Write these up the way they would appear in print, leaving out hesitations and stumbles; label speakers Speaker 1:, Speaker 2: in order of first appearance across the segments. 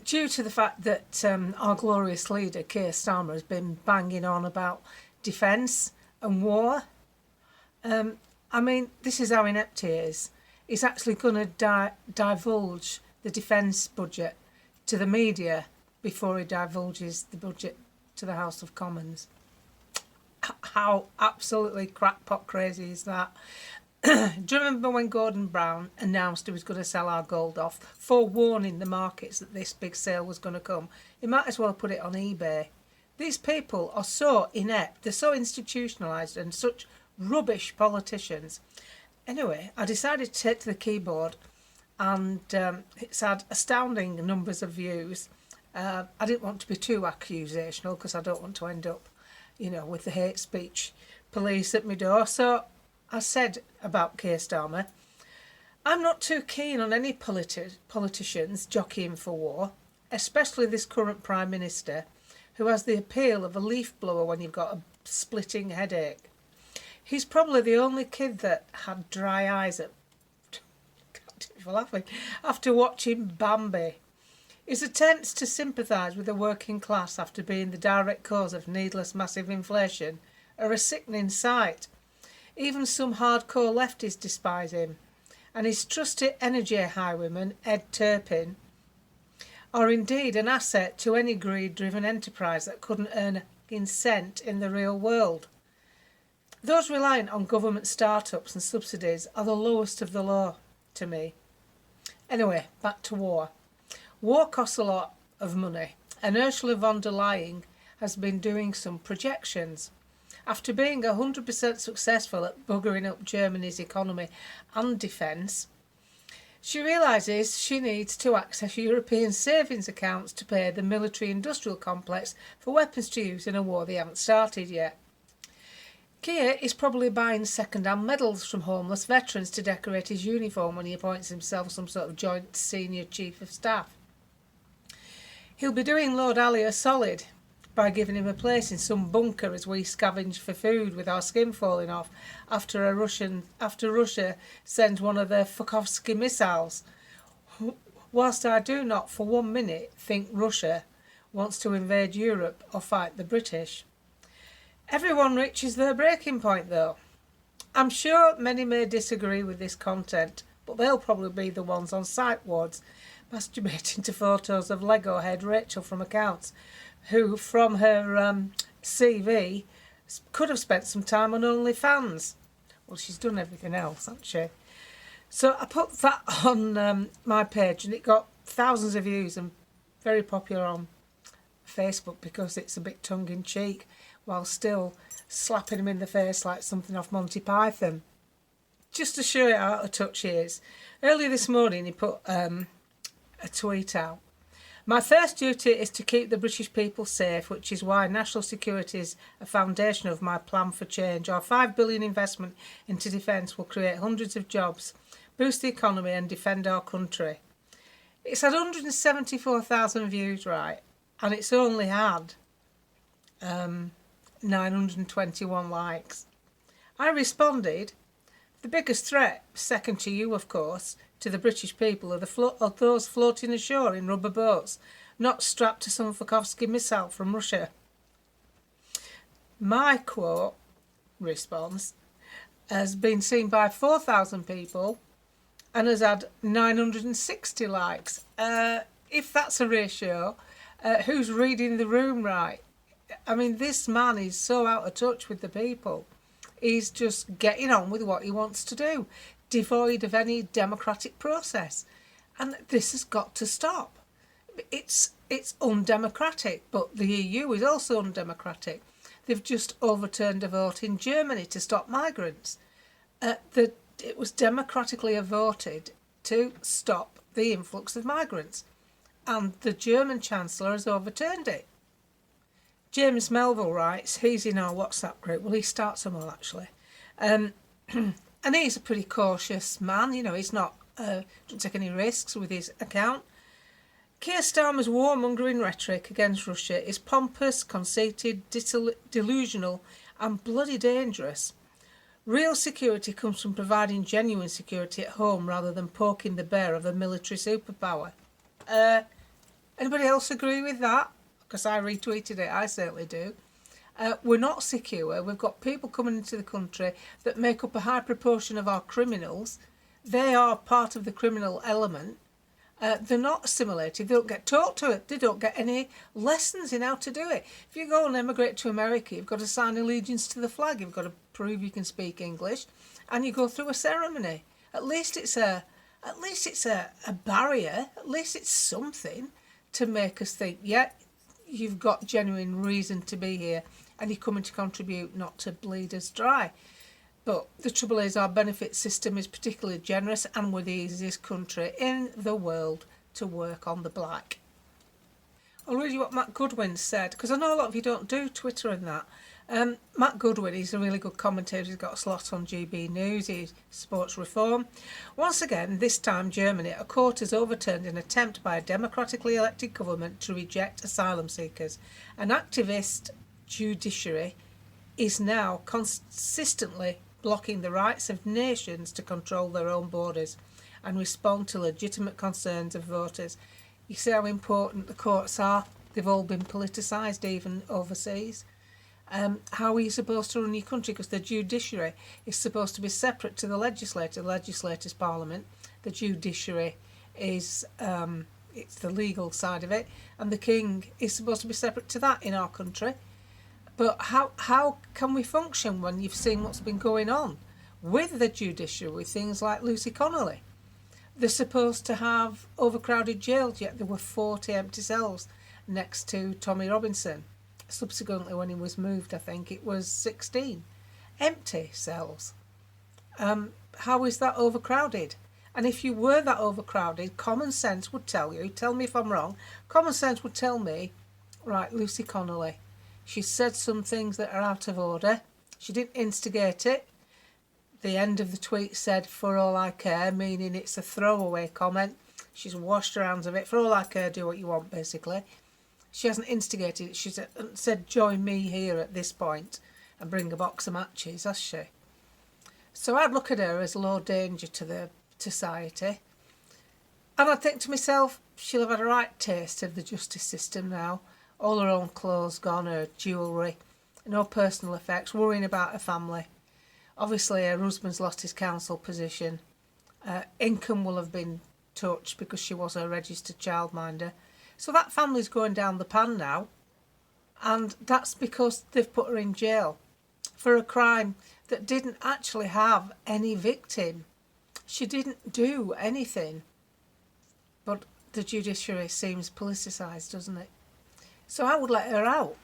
Speaker 1: Due to the fact that our glorious leader, Keir Starmer, has been banging on about defence and war, this is how inept he is. He's actually going to divulge the defence budget to the media before he divulges the budget to the House of Commons. How absolutely crackpot crazy is that? Do you remember when Gordon Brown announced he was going to sell our gold off, forewarning the markets that this big sale was going to come? He might as well put it on eBay. These people are so inept, they're so institutionalised and such rubbish politicians. Anyway, I decided to take to the keyboard and it's had astounding numbers of views. I didn't want to be too accusational because I don't want to end up, with the hate speech police at my door. So I said about Keir Starmer, I'm not too keen on any politicians jockeying for war, especially this current Prime Minister, who has the appeal of a leaf blower when you've got a splitting headache. He's probably the only kid that had dry eyes after watching Bambi. His attempts to sympathise with the working class after being the direct cause of needless massive inflation are a sickening sight. Even some hardcore lefties despise him, and his trusty energy highwayman, Ed Turpin, are indeed an asset to any greed-driven enterprise that couldn't earn a cent in the real world. Those reliant on government start-ups and subsidies are the lowest of the low to me. Anyway, back to war. War costs a lot of money, and Ursula von der Leyen has been doing some projections. After being 100% successful at buggering up Germany's economy and defence, she realises she needs to access European savings accounts to pay the military-industrial complex for weapons to use in a war they haven't started yet. Keir is probably buying second-hand medals from homeless veterans to decorate his uniform when he appoints himself some sort of joint senior chief of staff. He'll be doing Lord Ali a solid by giving him a place in some bunker as we scavenge for food with our skin falling off after Russia sends one of their Fukovsky missiles. Whilst I do not for 1 minute think Russia wants to invade Europe or fight the British. Everyone reaches their breaking point though. I'm sure many may disagree with this content, but they'll probably be the ones on site wards masturbating to photos of Lego head Rachel from accounts, who, from her CV, could have spent some time on OnlyFans. Well, she's done everything else, hasn't she? So I put that on my page, and it got thousands of views and very popular on Facebook because it's a bit tongue-in-cheek while still slapping him in the face like something off Monty Python. Just to show you how out of touch he is, earlier this morning he put a tweet out. My first duty is to keep the British people safe, which is why national security is a foundation of my plan for change. Our £5 billion investment into defence will create hundreds of jobs, boost the economy and defend our country. It's had 174,000 views, right, and it's only had 921 likes. I responded, the biggest threat, second to you of course, to the British people are those floating ashore in rubber boats, not strapped to some Fukovsky missile from Russia. My quote response has been seen by 4,000 people and has had 960 likes. If that's a ratio, who's reading the room right? I mean, this man is so out of touch with the people. He's just getting on with what he wants to do, devoid of any democratic process. And this has got to stop. It's undemocratic, but the EU is also undemocratic. They've just overturned a vote in Germany to stop migrants. It was democratically voted to stop the influx of migrants, and the German Chancellor has overturned it. James Melville writes, he's in our WhatsApp group. Well, he starts them all, actually. And he's a pretty cautious man. He's not, doesn't take any risks with his account. Keir Starmer's warmongering rhetoric against Russia is pompous, conceited, delusional and bloody dangerous. Real security comes from providing genuine security at home rather than poking the bear of a military superpower. Anybody else agree with that? Because I retweeted it, I certainly do. We're not secure. We've got people coming into the country that make up a high proportion of our criminals. They are part of the criminal element. They're not assimilated. They don't get taught to it. They don't get any lessons in how to do it. If you go and emigrate to America, you've got to sign allegiance to the flag. You've got to prove you can speak English, and you go through a ceremony. At least it's a barrier. At least it's something to make us think, yeah, you've got genuine reason to be here, and you're coming to contribute, not to bleed us dry. But the trouble is, our benefit system is particularly generous, and we're the easiest country in the world to work on the black. I'll read you what Matt Goodwin said, because I know a lot of you don't do Twitter and that. Matt Goodwin, he's a really good commentator. He's got a slot on GB News. He supports reform. Once again, this time Germany, a court has overturned an attempt by a democratically elected government to reject asylum seekers. An activist judiciary is now consistently blocking the rights of nations to control their own borders and respond to legitimate concerns of voters. You see how important the courts are? They've all been politicised, even overseas. How are you supposed to run your country? Because the judiciary is supposed to be separate to the legislature. The legislature's parliament. The judiciary is it's the legal side of it, and the king is supposed to be separate to that in our country. But how can we function when you've seen what's been going on with the judiciary, with things like Lucy Connolly? They're supposed to have overcrowded jails, yet there were 40 empty cells next to Tommy Robinson. Subsequently, when he was moved, I think it was 16 empty cells. How is that overcrowded? And if you were that overcrowded, common sense would tell you, tell me if I'm wrong, common sense would tell me, right, Lucy Connolly, she said some things that are out of order. She didn't instigate it. The end of the tweet said, for all I care, meaning it's a throwaway comment. She's washed her hands of it. For all I care, do what you want, basically. She hasn't instigated it. She said, join me here at this point and bring a box of matches, has she? So I'd look at her as low danger to the society. And I'd think to myself, she'll have had a right taste of the justice system now. All her own clothes gone, her jewellery, no personal effects, worrying about her family. Obviously, her husband's lost his council position. Income will have been touched because she was a registered childminder. So that family's going down the pan now. And that's because they've put her in jail for a crime that didn't actually have any victim. She didn't do anything. But the judiciary seems politicised, doesn't it? So I would let her out,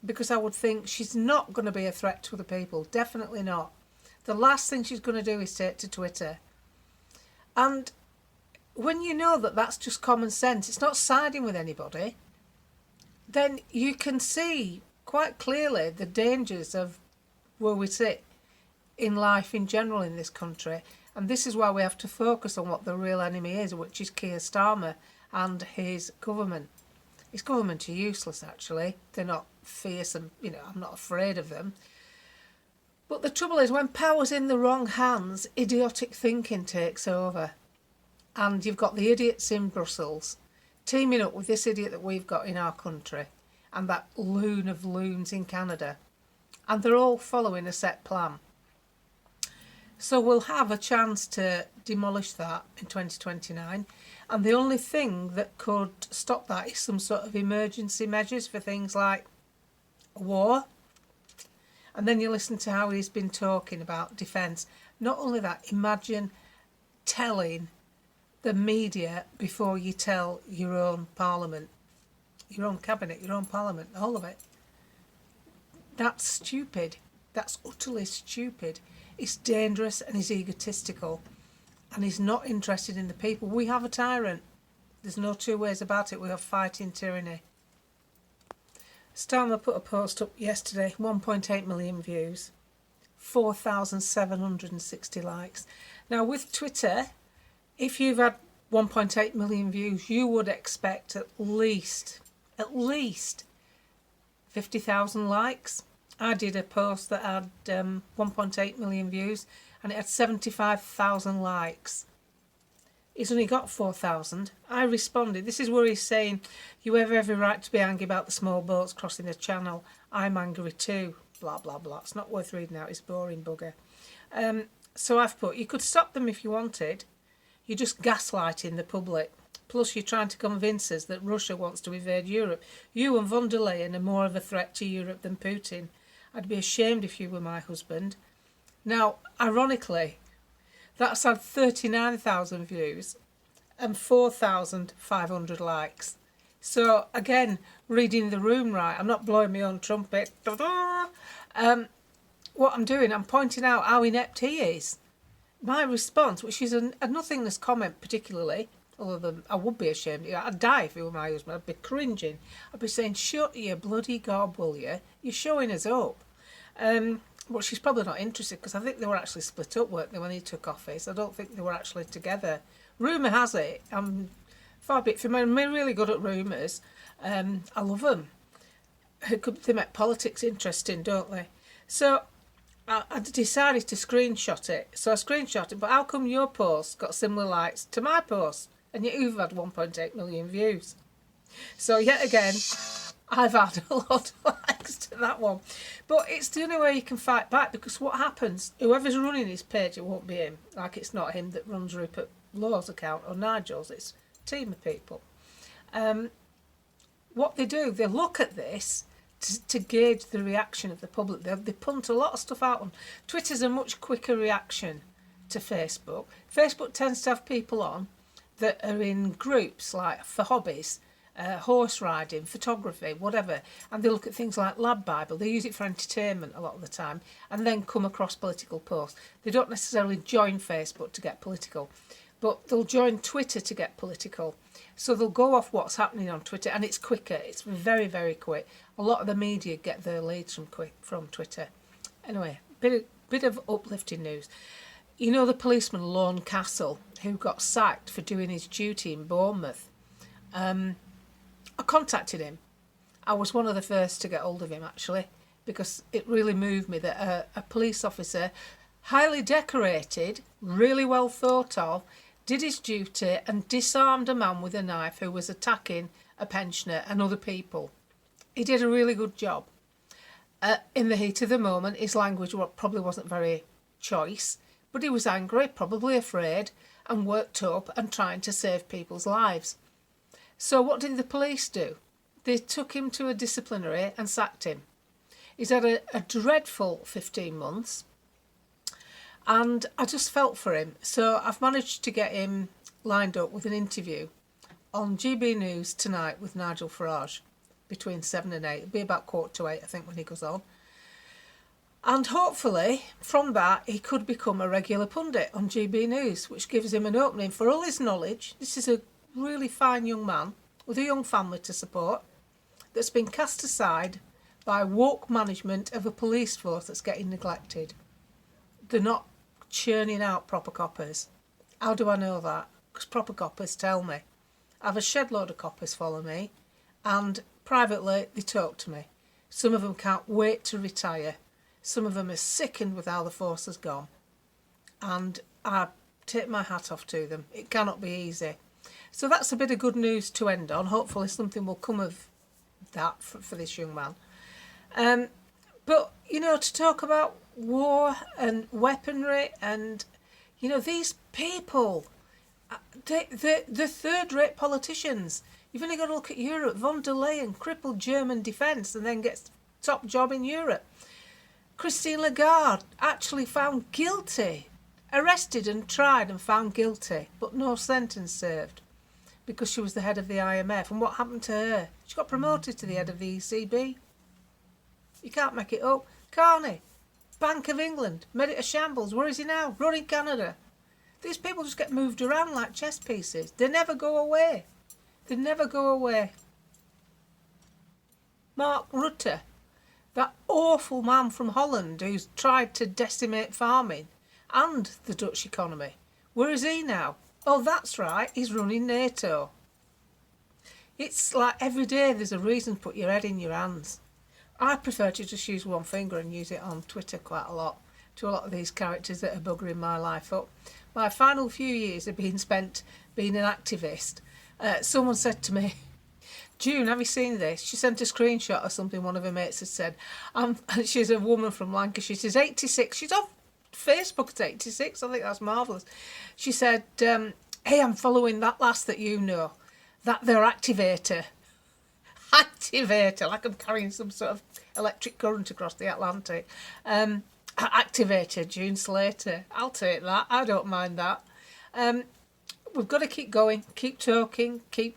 Speaker 1: because I would think she's not going to be a threat to the people. Definitely not. The last thing she's going to do is take to Twitter. And when you know that that's just common sense, it's not siding with anybody, then you can see quite clearly the dangers of where we sit in life in general in this country. And this is why we have to focus on what the real enemy is, which is Keir Starmer and his government. His government are useless, actually. They're not fearsome, I'm not afraid of them. But the trouble is, when power's in the wrong hands, idiotic thinking takes over. And you've got the idiots in Brussels teaming up with this idiot that we've got in our country and that loon of loons in Canada. And they're all following a set plan. So we'll have a chance to demolish that in 2029. And the only thing that could stop that is some sort of emergency measures for things like war. And then you listen to how he's been talking about defence. Not only that, imagine telling the media before you tell your own parliament, your own cabinet, your own parliament, the whole of it. That's stupid. That's utterly stupid. It's dangerous and he's egotistical. And he's not interested in the people. We have a tyrant. There's no two ways about it. We have fighting tyranny. Starmer put a post up yesterday, 1.8 million views, 4,760 likes. Now with Twitter, if you've had 1.8 million views, you would expect at least 50,000 likes. I did a post that had 1.8 million views and it had 75,000 likes. He's only got 4,000. I responded. This is where he's saying, you have every right to be angry about the small boats crossing the channel. I'm angry too. Blah, blah, blah. It's not worth reading out. It's boring bugger. So I've put, you could stop them if you wanted. You're just gaslighting the public. Plus, you're trying to convince us that Russia wants to invade Europe. You and von der Leyen are more of a threat to Europe than Putin. I'd be ashamed if you were my husband. Now, ironically, that's had 39,000 views and 4,500 likes. So, again, reading the room right. I'm not blowing my own trumpet. What I'm doing, I'm pointing out how inept he is. My response, which is a nothingness comment particularly, other than I would be ashamed. I'd die if he were my husband. I'd be cringing. I'd be saying, shut your bloody gob, will you? You're showing us up. But she's probably not interested because I think they were actually split up, weren't they, when he took office? I don't think they were actually together. Rumour has it, I'm far bit from I'm really good at rumours. I love them. They make politics interesting, don't they? So I decided to screenshot it. So I screenshot it, but how come your post got similar likes to my post? And yet you've had 1.8 million views. So yet again, I've had a lot of likes to that one. But it's the only way you can fight back, because what happens, whoever's running his page, it won't be him. Like, it's not him that runs Rupert Law's account or Nigel's, it's a team of people. What they do, they look at this to gauge the reaction of the public. They punt a lot of stuff out on. Twitter's a much quicker reaction to Facebook. Facebook tends to have people on that are in groups, like for hobbies, horse riding, photography, whatever, and they look at things like Lab Bible. They use it for entertainment a lot of the time, and then come across political posts. They don't necessarily join Facebook to get political, but they'll join Twitter to get political. So they'll go off what's happening on Twitter, and it's quicker. It's very, very quick. A lot of the media get their leads from Twitter. Anyway, bit of uplifting news. You know the policeman Lorne Castle, who got sacked for doing his duty in Bournemouth? I contacted him. I was one of the first to get hold of him, actually, because it really moved me that a police officer, highly decorated, really well thought of, did his duty and disarmed a man with a knife who was attacking a pensioner and other people. He did a really good job. In the heat of the moment, his language probably wasn't very choice, but he was angry, probably afraid, and worked up and trying to save people's lives. So what did the police do? They took him to a disciplinary and sacked him. He's had a dreadful 15 months, and I just felt for him. So I've managed to get him lined up with an interview on GB News tonight with Nigel Farage between 7 and 8. It'll be about 7:45, I think, when he goes on. And hopefully, from that, he could become a regular pundit on GB News, which gives him an opening for all his knowledge. This is a really fine young man with a young family to support that's been cast aside by woke management of a police force that's getting neglected. They're not churning out proper coppers. How do I know that? Because proper coppers tell me. I have a shed load of coppers follow me, and privately they talk to me. Some of them can't wait to retire. Some of them are sickened with how the force has gone. And I take my hat off to them. It cannot be easy. So that's a bit of good news to end on. Hopefully something will come of that for this young man. But, you know, to talk about war and weaponry and, you know, these people, the third-rate politicians. You've only got to look at Europe. Von der Leyen crippled German defence and then gets top job in Europe. Christine Lagarde actually found guilty, arrested and tried and found guilty, but no sentence served because she was the head of the IMF. And what happened to her? She got promoted to the head of the ECB. You can't make it up. Carney, Bank of England, made it a shambles. Where is he now? Running Canada. These people just get moved around like chess pieces. They never go away. They never go away. Mark Rutte, that awful man from Holland who's tried to decimate farming and the Dutch economy. Where is he now? Oh, that's right, he's running NATO. It's like every day there's a reason to put your head in your hands. I prefer to just use one finger and use it on Twitter quite a lot to a lot of these characters that are buggering my life up. My final few years have been spent being an activist. Someone said to me, June, have you seen this? She sent a screenshot of something one of her mates had said. She's a woman from Lancashire. She's 86. She's off Facebook at 86. I think that's marvellous. She said, hey, I'm following that lass that you know. That their activator. Activator, like I'm carrying some sort of electric current across the Atlantic. Activator, June Slater. I'll take that. I don't mind that. We've got to keep going, keep talking, keep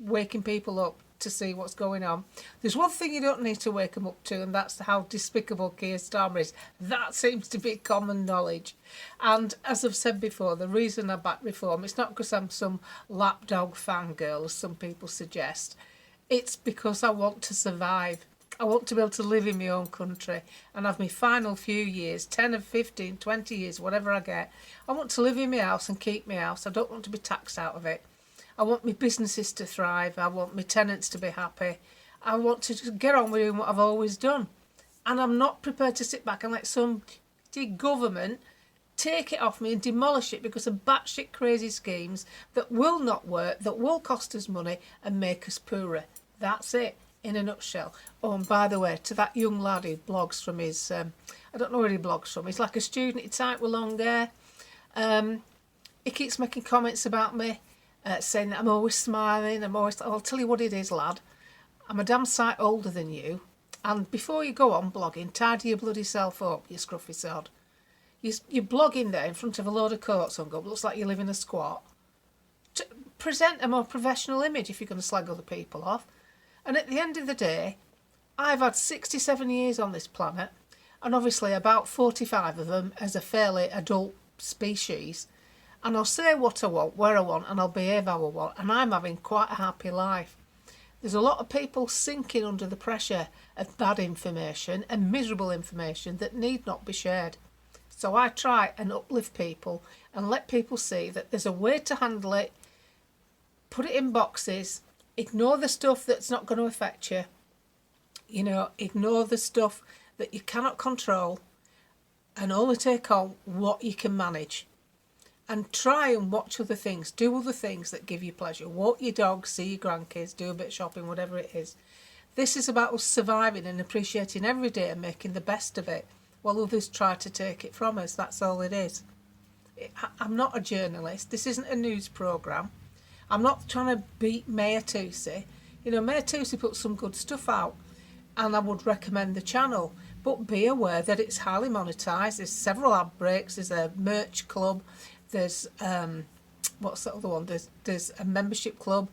Speaker 1: waking people up to see what's going on. There's one thing you don't need to wake them up to, and that's how despicable Keir Starmer is. That seems to be common knowledge. And as I've said before, the reason I back reform, it's not because I'm some lapdog fangirl, as some people suggest. It's because I want to survive. I want to be able to live in my own country and have my final few years, 10 or 15, 20 years, whatever I get. I want to live in my house and keep my house. I don't want to be taxed out of it. I want my businesses to thrive. I want my tenants to be happy. I want to just get on with doing what I've always done. And I'm not prepared to sit back and let some government take it off me and demolish it because of batshit crazy schemes that will not work, that will cost us money and make us poorer. That's it, in a nutshell. Oh, and by the way, to that young lad who blogs from his, I don't know where he blogs from, he's like a student type with long hair. He keeps making comments about me, saying that I'm always smiling, I'll tell you what it is, lad. I'm a damn sight older than you, and before you go on blogging, tidy your bloody self up, you scruffy sod. You're blogging there in front of a load of coats on, looks like you live in a squat. Present a more professional image if you're going to slag other people off. And at the end of the day, I've had 67 years on this planet, and obviously about 45 of them as a fairly adult species. And I'll say what I want, where I want, and I'll behave how I want, and I'm having quite a happy life. There's a lot of people sinking under the pressure of bad information and miserable information that need not be shared. So I try and uplift people and let people see that there's a way to handle it, put it in boxes, ignore the stuff that's not going to affect you, ignore the stuff that you cannot control, and only take on what you can manage. And try and watch other things, do other things that give you pleasure. Walk your dog, see your grandkids, do a bit of shopping, whatever it is. This is about us surviving and appreciating every day and making the best of it, while others try to take it from us. That's all it is. I'm not a journalist. This isn't a news programme. I'm not trying to beat Mayor Toosey. Mayor Toosey puts some good stuff out, and I would recommend the channel. But be aware that it's highly monetised. There's several ad breaks. There's a merch club. There's what's the other one? There's a membership club,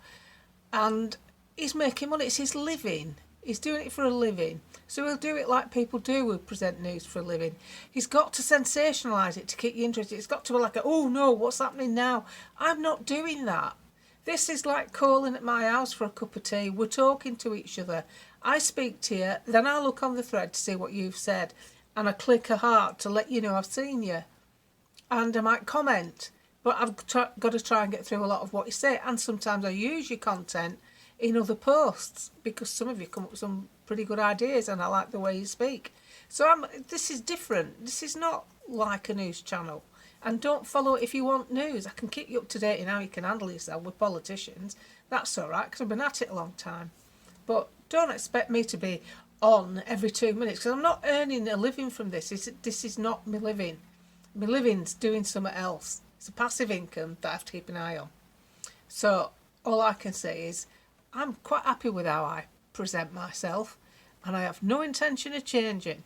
Speaker 1: and he's making money. It's his living. He's doing it for a living. So he'll do it like people do who present news for a living. He's got to sensationalise it to keep you interested. It's got to be like, oh no, what's happening now? I'm not doing that. This is like calling at my house for a cup of tea. We're talking to each other. I speak to you, then I look on the thread to see what you've said, and I click a heart to let you know I've seen you. And I might comment, but I've got to try and get through a lot of what you say. And sometimes I use your content in other posts because some of you come up with some pretty good ideas and I like the way you speak. So this is different. This is not like a news channel. And don't follow it if you want news. I can keep you up to date in how you can handle yourself with politicians. That's all right because I've been at it a long time. But don't expect me to be on every 2 minutes because I'm not earning a living from this. This is not my living. My living's doing something else. It's a passive income that I have to keep an eye on. So all I can say is I'm quite happy with how I present myself and I have no intention of changing.